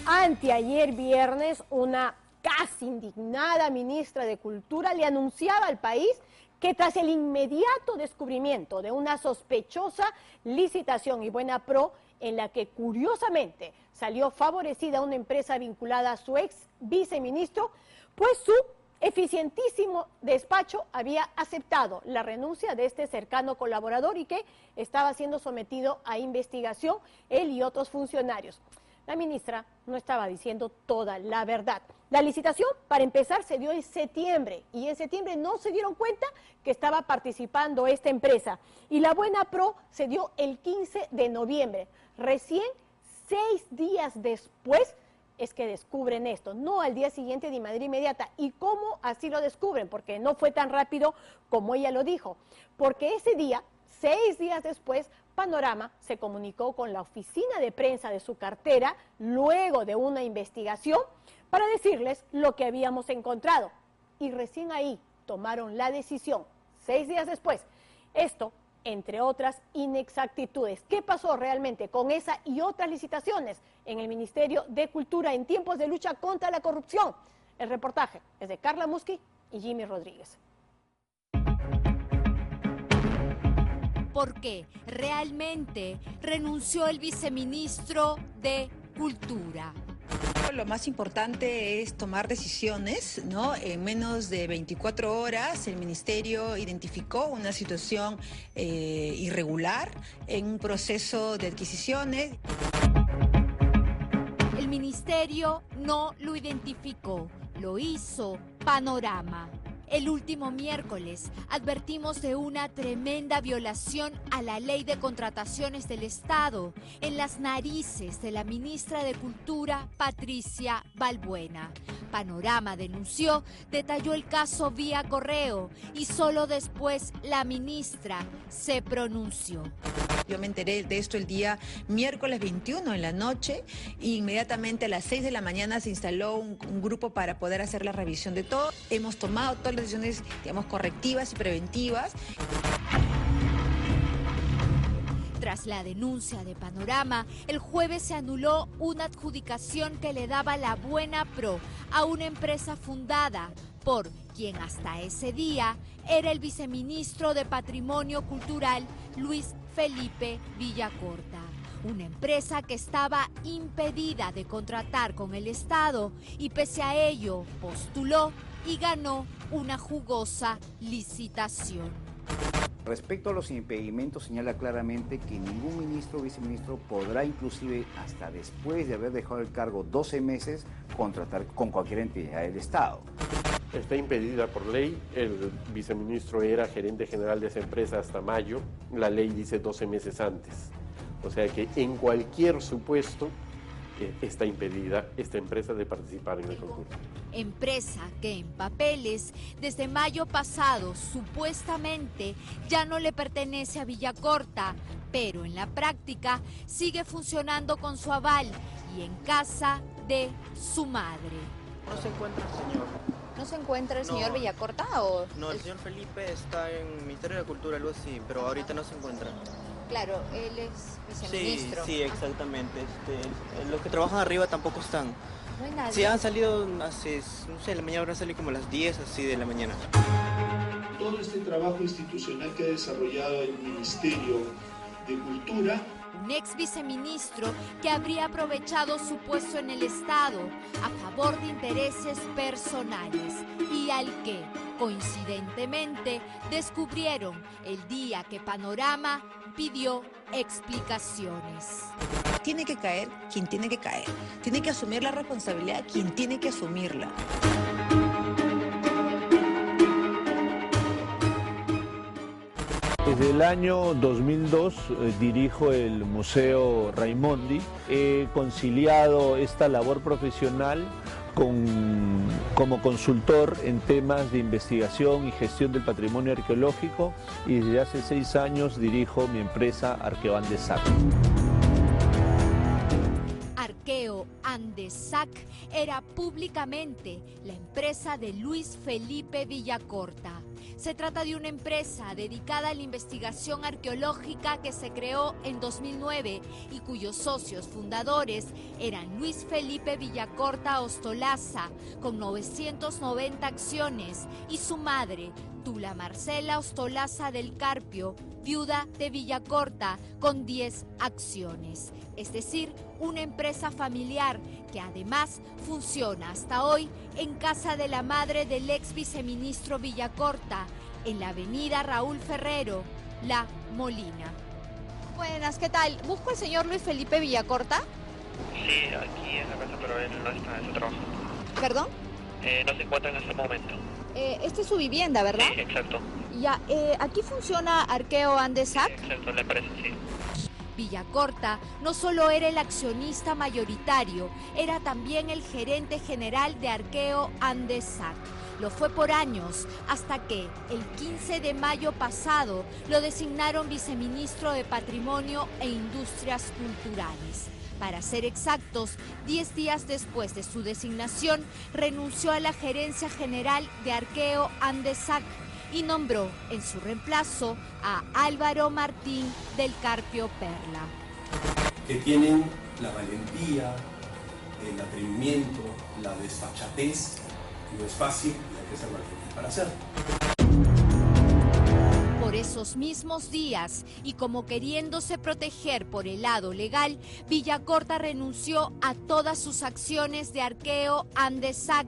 Anteayer viernes, una casi indignada ministra de Cultura le anunciaba al país que tras el inmediato descubrimiento de una sospechosa licitación y buena pro, en la que curiosamente salió favorecida una empresa vinculada a su ex viceministro, pues su eficientísimo despacho había aceptado la renuncia de este cercano colaborador y que estaba siendo sometido a investigación él y otros funcionarios. La ministra no estaba diciendo toda la verdad. La licitación, para empezar, se dio en septiembre y en septiembre no se dieron cuenta que estaba participando esta empresa. Y la buena pro se dio el 15 de noviembre. Recién 6 días después es que descubren esto, no al día siguiente de manera inmediata. ¿Y cómo así lo descubren? Porque no fue tan rápido como ella lo dijo. Porque ese día, 6 días después, Panorama se comunicó con la oficina de prensa de su cartera luego de una investigación para decirles lo que habíamos encontrado. Y recién ahí tomaron la decisión, 6 días después. Esto, entre otras inexactitudes. ¿Qué pasó realmente con esa y otras licitaciones en el Ministerio de Cultura en tiempos de lucha contra la corrupción? El reportaje es de Carla Musqui y Jimmy Rodríguez. ¿Por qué realmente renunció el viceministro de Cultura? Lo más importante es tomar decisiones, ¿no? En menos de 24 horas el ministerio identificó una situación irregular en un proceso de adquisiciones. El ministerio no lo identificó, lo hizo Panorama. El último miércoles advertimos de una tremenda violación a la ley de contrataciones del Estado en las narices de la ministra de Cultura, Patricia Balbuena. Panorama denunció, detalló el caso vía correo y solo después la ministra se pronunció. Yo me enteré de esto el día miércoles 21 en la noche e inmediatamente a las 6 de la mañana se instaló un grupo para poder hacer la revisión de todo. Hemos tomado todas las decisiones, digamos, correctivas y preventivas. Tras la denuncia de Panorama, el jueves se anuló una adjudicación que le daba la buena pro a una empresa fundada por quien hasta ese día era el viceministro de Patrimonio Cultural, Luis Felipe Villacorta. Una empresa que estaba impedida de contratar con el Estado y pese a ello postuló y ganó una jugosa licitación. Respecto a los impedimentos, señala claramente que ningún ministro o viceministro podrá, inclusive hasta después de haber dejado el cargo 12 meses, contratar con cualquier entidad del Estado. Está impedida por ley, el viceministro era gerente general de esa empresa hasta mayo, la ley dice 12 meses antes. O sea que en cualquier supuesto está impedida esta empresa de participar en el concurso. Empresa que en papeles desde mayo pasado supuestamente ya no le pertenece a Villacorta, pero en la práctica sigue funcionando con su aval y en casa de su madre. No se encuentra el señor. ¿No se encuentra el señor Villacorta o...? No, el señor Felipe está en el Ministerio de Cultura, algo así, pero ahorita no se encuentra. Claro, él es viceministro. Sí, exactamente. Los que trabajan arriba tampoco están. No hay nadie. Sí, han salido hace, no sé, la mañana habrán salido como a las 10 así de la mañana. Todo este trabajo institucional que ha desarrollado el Ministerio de Cultura. Un ex viceministro que habría aprovechado su puesto en el Estado a favor de intereses personales y al que, coincidentemente, descubrieron el día que Panorama pidió explicaciones. Tiene que caer quien tiene que caer. Tiene que asumir la responsabilidad quien tiene que asumirla. Desde el año 2002 dirijo el Museo Raimondi. He conciliado esta labor profesional como consultor en temas de investigación y gestión del patrimonio arqueológico y desde hace 6 años dirijo mi empresa Arqueo Andesac. Arqueo Andesac era públicamente la empresa de Luis Felipe Villacorta. Se trata de una empresa dedicada a la investigación arqueológica que se creó en 2009 y cuyos socios fundadores eran Luis Felipe Villacorta Ostolaza, con 990 acciones, y su madre, Tula Marcela Ostolaza del Carpio, viuda de Villacorta, con 10 acciones. Es decir, una empresa familiar que además funciona hasta hoy en casa de la madre del ex viceministro Villacorta, en la avenida Raúl Ferrero, La Molina. Buenas, ¿qué tal? ¿Busco al señor Luis Felipe Villacorta? Sí, aquí en la casa, pero él no está en su trabajo. ¿Perdón? No se encuentra en este momento. Esta es su vivienda, ¿verdad? Sí, exacto. Ya, ¿aquí funciona Arqueo Andesac? Sí, exacto, la empresa, sí. Villacorta no solo era el accionista mayoritario, era también el gerente general de Arqueo Andesac. Lo fue por años, hasta que el 15 de mayo pasado lo designaron viceministro de Patrimonio e Industrias Culturales. Para ser exactos, 10 días después de su designación, renunció a la gerencia general de Arqueo Andesac y nombró en su reemplazo a Álvaro Martín del Carpio Perla. Que tienen la valentía, el atrevimiento, la desfachatez. No es fácil y hay que ser valiente para hacerlo. Por esos mismos días, y como queriéndose proteger por el lado legal, Villacorta renunció a todas sus acciones de Arqueo Andesac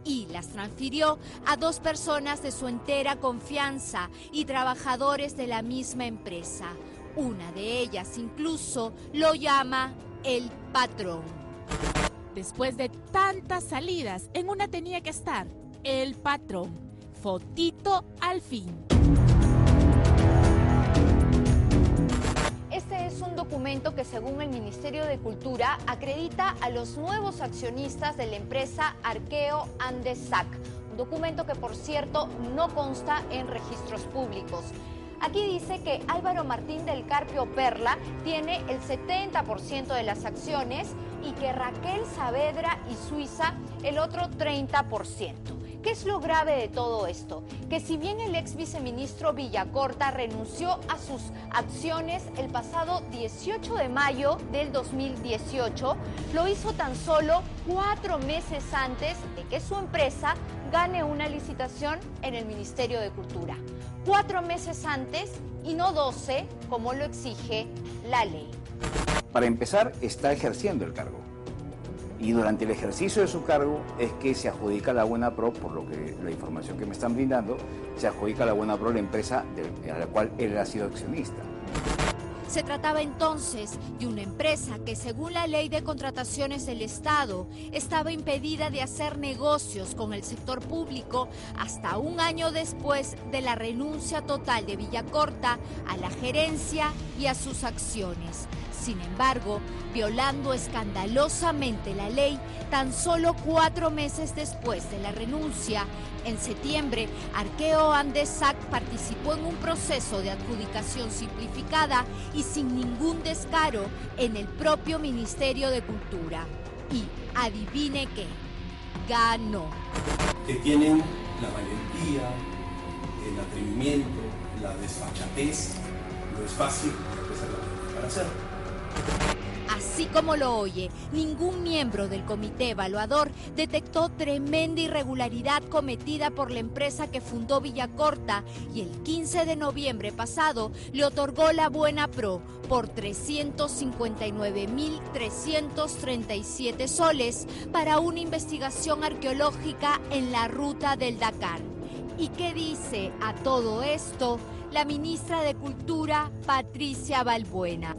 y las transfirió a 2 personas de su entera confianza y trabajadores de la misma empresa. Una de ellas incluso lo llama el patrón. Después de tantas salidas, en una tenía que estar el patrón. Fotito al fin. Este es un documento que, según el Ministerio de Cultura, acredita a los nuevos accionistas de la empresa Arqueo Andesac. Un documento que, por cierto, no consta en registros públicos. Aquí dice que Álvaro Martín del Carpio Perla tiene el 70% de las acciones y que Raquel Saavedra y Suiza el otro 30%. ¿Qué es lo grave de todo esto? Que si bien el ex viceministro Villacorta renunció a sus acciones el pasado 18 de mayo del 2018, lo hizo tan solo 4 meses antes de que su empresa gane una licitación en el Ministerio de Cultura. 4 meses antes y no 12, como lo exige la ley. Para empezar, está ejerciendo el cargo. Y durante el ejercicio de su cargo es que se adjudica la Buenapro, por lo que la información que me están brindando, se adjudica la Buenapro la empresa a la cual él ha sido accionista. Se trataba entonces de una empresa que, según la Ley de Contrataciones del Estado, estaba impedida de hacer negocios con el sector público hasta un año después de la renuncia total de Villacorta a la gerencia y a sus acciones. Sin embargo, violando escandalosamente la ley, tan solo 4 meses después de la renuncia, en septiembre, Arqueo Andesac participó en un proceso de adjudicación simplificada y sin ningún descaro en el propio Ministerio de Cultura. Y adivine qué, ganó. Que tienen la valentía, el atrevimiento, la desfachatez. No es fácil, hay que ser valiente para hacerlo. Así como lo oye, ningún miembro del comité evaluador detectó tremenda irregularidad cometida por la empresa que fundó Villacorta y el 15 de noviembre pasado le otorgó la Buenapro por 359.337 soles para una investigación arqueológica en la ruta del Dakar. ¿Y qué dice a todo esto la ministra de Cultura, Patricia Balbuena?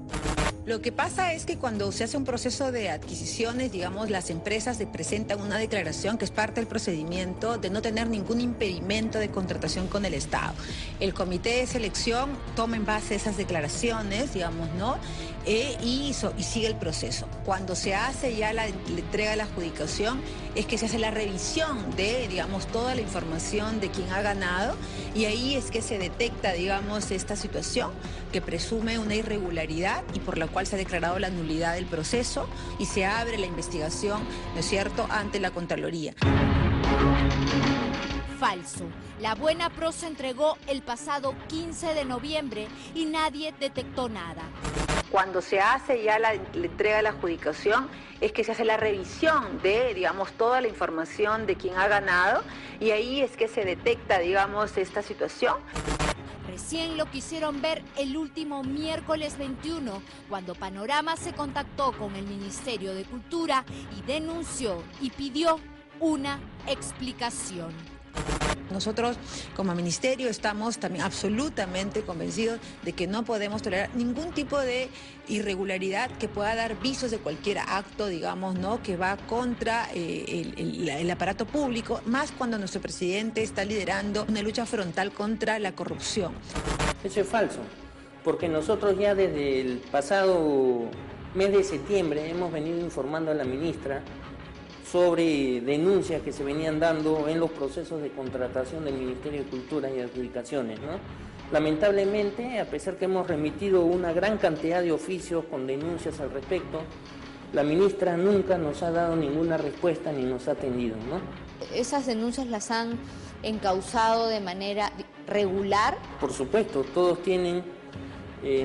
Lo que pasa es que cuando se hace un proceso de adquisiciones, digamos, las empresas presentan una declaración que es parte del procedimiento de no tener ningún impedimento de contratación con el Estado. El comité de selección toma en base a esas declaraciones, digamos, ¿no? Y sigue el proceso. Cuando se hace ya la entrega de la adjudicación, es que se hace la revisión de, digamos, toda la información de quien ha ganado y ahí es que se detecta, digamos, esta situación que presume una irregularidad y por la cual se ha declarado la nulidad del proceso y se abre la investigación, ¿no es cierto?, ante la Contraloría. falso. La Buena Pro se entregó el pasado 15 de noviembre y nadie detectó nada. Cuando se hace ya la entrega de la adjudicación, es que se hace la revisión de, digamos, toda la información de quien ha ganado, y ahí es que se detecta, digamos, esta situación. Recién lo quisieron ver el último miércoles 21, cuando Panorama se contactó con el Ministerio de Cultura y denunció y pidió una explicación. Nosotros como ministerio estamos también absolutamente convencidos de que no podemos tolerar ningún tipo de irregularidad que pueda dar visos de cualquier acto, digamos, ¿no?, que va contra el aparato público, más cuando nuestro presidente está liderando una lucha frontal contra la corrupción. Eso es falso, porque nosotros ya desde el pasado mes de septiembre hemos venido informando a la ministra sobre denuncias que se venían dando en los procesos de contratación del Ministerio de Cultura y Adjudicaciones, ¿no? Lamentablemente, a pesar que hemos remitido una gran cantidad de oficios con denuncias al respecto, la ministra nunca nos ha dado ninguna respuesta ni nos ha atendido, ¿no? ¿Esas denuncias las han encauzado de manera regular? Por supuesto, todos tienen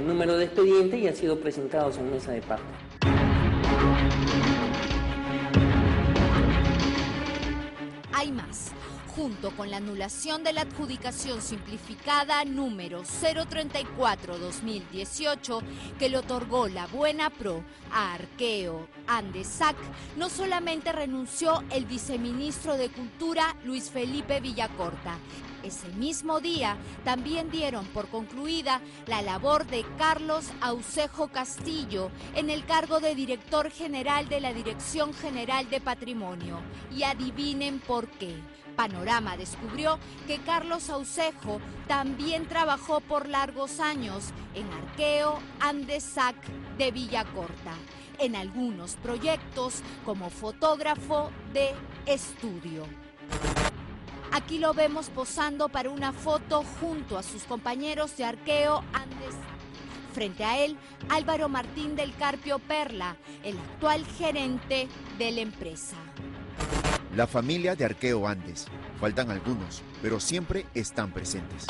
número de expediente y han sido presentados en mesa de parte. Hay más. Junto con la anulación de la adjudicación simplificada número 034-2018, que le otorgó la Buena Pro a Arqueo Andesac, no solamente renunció el viceministro de Cultura, Luis Felipe Villacorta. Ese mismo día también dieron por concluida la labor de Carlos Aucejo Castillo en el cargo de director general de la Dirección General de Patrimonio. Y adivinen por qué. Panorama descubrió que Carlos Aucejo también trabajó por largos años en Arqueo Andesac de Villacorta, en algunos proyectos como fotógrafo de estudio. Aquí lo vemos posando para una foto junto a sus compañeros de Arqueo Andesac. Frente a él, Álvaro Martín del Carpio Perla, el actual gerente de la empresa. La familia de Arqueo Andes. Faltan algunos, pero siempre están presentes.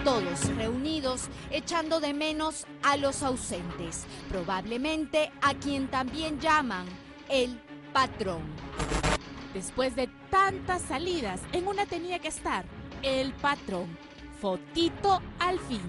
Todos reunidos, echando de menos a los ausentes, probablemente a quien también llaman el patrón. Después de tantas salidas, en una tenía que estar el patrón. Fotito al fin.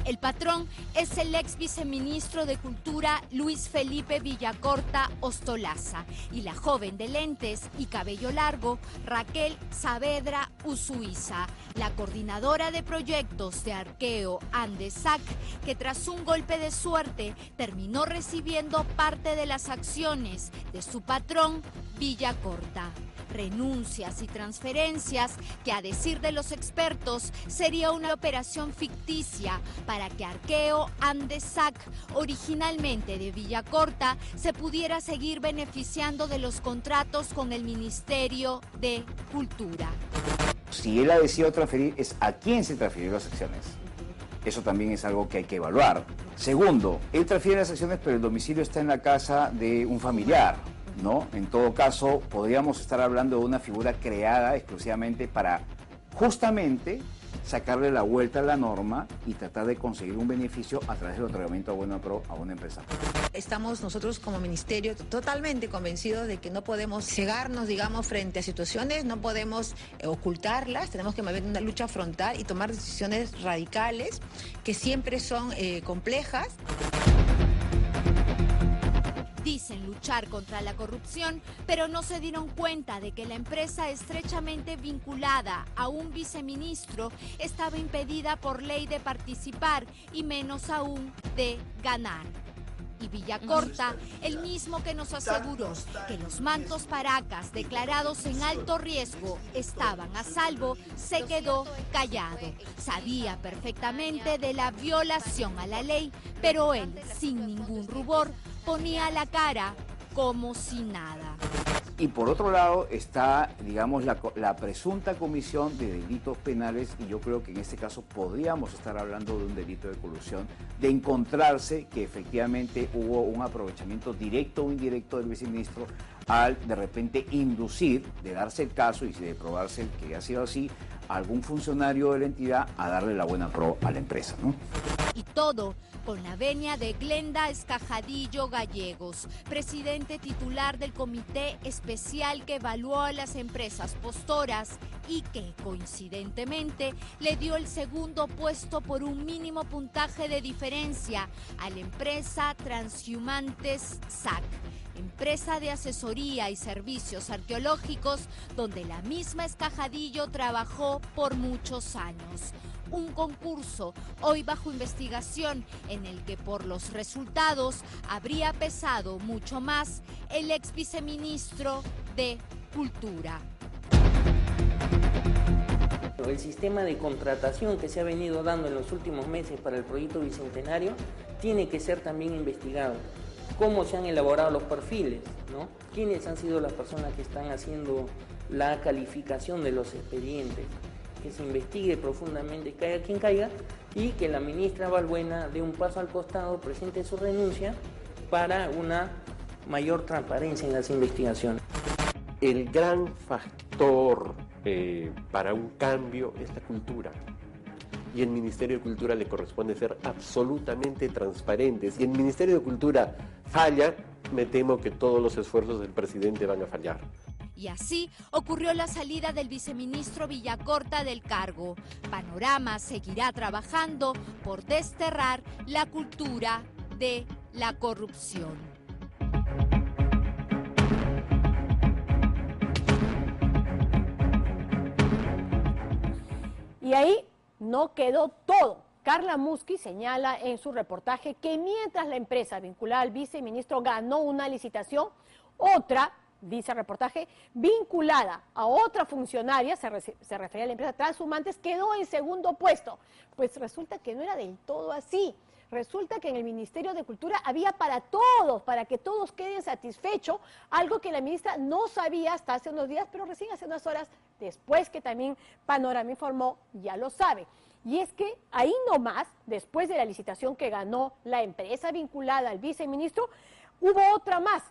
El patrón es el ex viceministro de Cultura Luis Felipe Villacorta Ostolaza y la joven de lentes y cabello largo Raquel Saavedra Usuiza, la coordinadora de proyectos de Arqueo Andesac, que tras un golpe de suerte terminó recibiendo parte de las acciones de su patrón Villacorta. Renuncias y transferencias que, a decir de los expertos, sería una operación ficticia para que Arqueo Andesac, originalmente de Villacorta, se pudiera seguir beneficiando de los contratos con el Ministerio de Cultura. Si él ha decidido transferir, es a quién se transfirió las acciones. Eso también es algo que hay que evaluar. Segundo, él transfiere las acciones, pero el domicilio está en la casa de un familiar, ¿no? En todo caso, podríamos estar hablando de una figura creada exclusivamente para justamente sacarle la vuelta a la norma y tratar de conseguir un beneficio a través del otorgamiento de Buena Pro a una empresa. Estamos nosotros como ministerio totalmente convencidos de que no podemos cegarnos, digamos, frente a situaciones, no podemos ocultarlas, tenemos que mantener una lucha frontal y tomar decisiones radicales que siempre son complejas. Dicen luchar contra la corrupción, pero no se dieron cuenta de que la empresa estrechamente vinculada a un viceministro estaba impedida por ley de participar y menos aún de ganar. Y Villacorta, el mismo que nos aseguró que los mantos Paracas declarados en alto riesgo estaban a salvo, se quedó callado. Sabía perfectamente de la violación a la ley, pero él, sin ningún rubor, ponía la cara como si nada. Y por otro lado está, digamos, la presunta comisión de delitos penales, y yo creo que en este caso podríamos estar hablando de un delito de colusión, de encontrarse que efectivamente hubo un aprovechamiento directo o indirecto del viceministro al de repente inducir, de darse el caso y de probarse que ha sido así, a algún funcionario de la entidad a darle la buena pro a la empresa, ¿no? Y todo con la venia de Glenda Escajadillo Gallegos, presidente titular del comité especial que evaluó a las empresas postoras y que, coincidentemente, le dio el segundo puesto por un mínimo puntaje de diferencia a la empresa Transhumantes SAC, empresa de asesoría y servicios arqueológicos donde la misma Escajadillo trabajó por muchos años. Un concurso hoy bajo investigación en el que por los resultados habría pesado mucho más el ex viceministro de Cultura. El sistema de contratación que se ha venido dando en los últimos meses para el proyecto bicentenario tiene que ser también investigado. Cómo se han elaborado los perfiles, ¿no? ¿Quiénes han sido las personas que están haciendo la calificación de los expedientes? Que se investigue profundamente, caiga quien caiga, y que la ministra Balbuena dé un paso al costado, presente su renuncia para una mayor transparencia en las investigaciones. El gran factor para un cambio es la cultura. Y al Ministerio de Cultura le corresponde ser absolutamente transparente. Si el Ministerio de Cultura falla, me temo que todos los esfuerzos del presidente van a fallar. Y así ocurrió la salida del viceministro Villacorta del cargo. Panorama seguirá trabajando por desterrar la cultura de la corrupción. Y ahí no quedó todo. Carla Musqui señala en su reportaje que mientras la empresa vinculada al viceministro ganó una licitación, otra, dice el reportaje, vinculada a otra funcionaria, se refería a la empresa Transhumantes, quedó en segundo puesto. Pues resulta que no era del todo así. Resulta que en el Ministerio de Cultura había para todos, para que todos queden satisfechos, algo que la ministra no sabía hasta hace unos días, pero recién hace unas horas, después que también Panorama informó, ya lo sabe. Y es que ahí nomás, después de la licitación que ganó la empresa vinculada al viceministro, hubo otra más.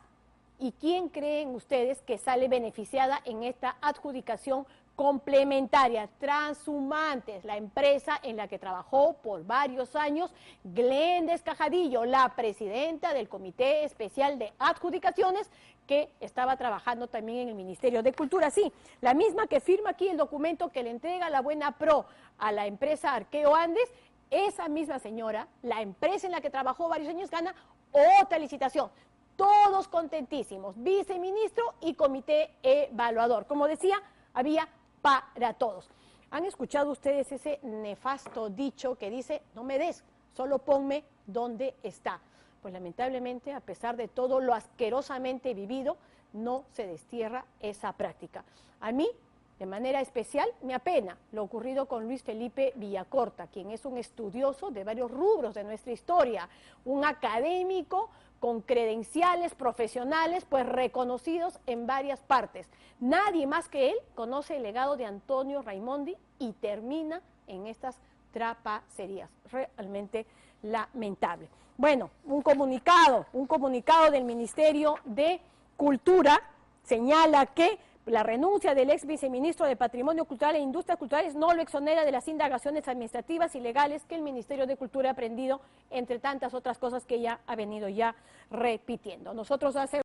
¿Y quién creen ustedes que sale beneficiada en esta adjudicación complementaria? Transhumantes, la empresa en la que trabajó por varios años Glenda Escajadillo, la presidenta del Comité Especial de Adjudicaciones, que estaba trabajando también en el Ministerio de Cultura. Sí, la misma que firma aquí el documento que le entrega la buena pro a la empresa Arqueo Andes. Esa misma señora, la empresa en la que trabajó varios años, gana otra licitación. Todos contentísimos, viceministro y comité evaluador. Como decía, había para todos. ¿Han escuchado ustedes ese nefasto dicho que dice, no me des, solo ponme donde está? Pues lamentablemente, a pesar de todo lo asquerosamente vivido, no se destierra esa práctica. A mí, de manera especial, me apena lo ocurrido con Luis Felipe Villacorta, quien es un estudioso de varios rubros de nuestra historia, un académico con credenciales profesionales pues reconocidos en varias partes. Nadie más que él conoce el legado de Antonio Raimondi y termina en estas trapacerías. Realmente lamentable. Bueno, un comunicado del Ministerio de Cultura señala que la renuncia del ex viceministro de Patrimonio Cultural e Industrias Culturales no lo exonera de las indagaciones administrativas y legales que el Ministerio de Cultura ha aprendido, entre tantas otras cosas que ya ha venido ya repitiendo. Nosotros